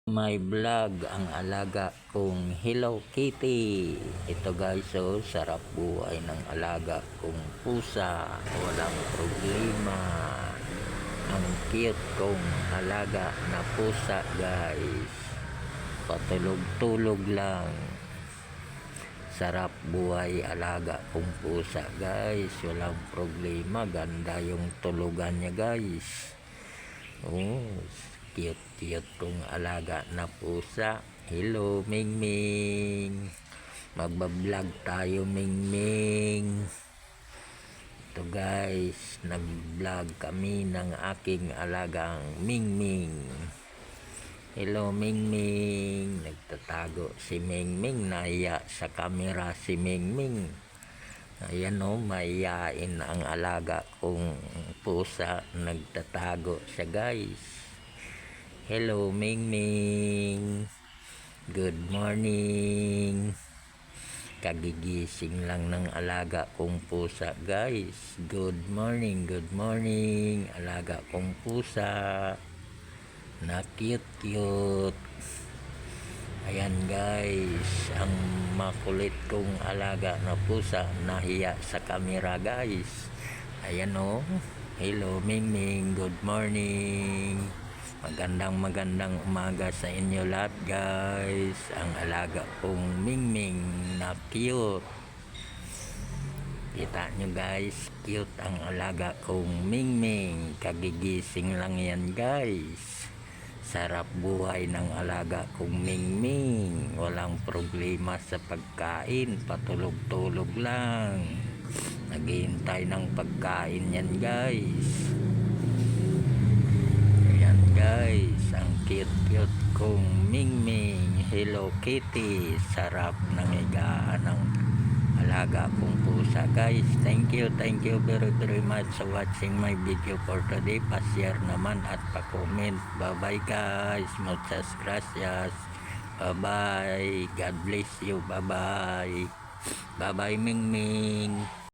My vlog ang alaga kong Hello Kitty. Ito guys, so sarap buhay ng alaga kong pusa, walang problema. Ang cute kong alaga na pusa guys, patulog-tulog lang. Sarap buhay alaga kong pusa guys, walang problema. Ganda yung tulugan niya guys. Oh, cute kong alaga na pusa. Hello Mingming, magbablog tayo Mingming. Ito guys, nag-vlog kami ng aking alagang Mingming. Hello Mingming, nagtatago si Mingming, nahiya sa camera si Mingming. Ayan o, mahiyain ang alaga kong pusa, nagtatago siya guys. Hello Mingming, good morning. Kagigising lang ng alaga kong pusa guys. Good morning alaga kong pusa na cute. Ayan guys, ang makulit kong alaga na pusa, nahiya sa camera guys. Ayan o, hello Mingming, good morning. Magandang umaga sa inyo lahat guys. Ang alaga kong Mingming na cute. Kita nyo guys, cute ang alaga kong Mingming. Kagigising lang yan guys. Sarap buhay ng alaga kong Mingming. Walang problema sa pagkain, patulog-tulog lang. Naghihintay ng pagkain yan guys. Ayan guys, ang cute kong Mingming, Hello Kitty. Sarap ng higaan ng alaga kong pusa guys. Thank you very much for watching my video for today. Pa-share naman at pa-comment. Bye bye guys, muchas gracias. Bye bye, God bless you. Bye bye Mingming.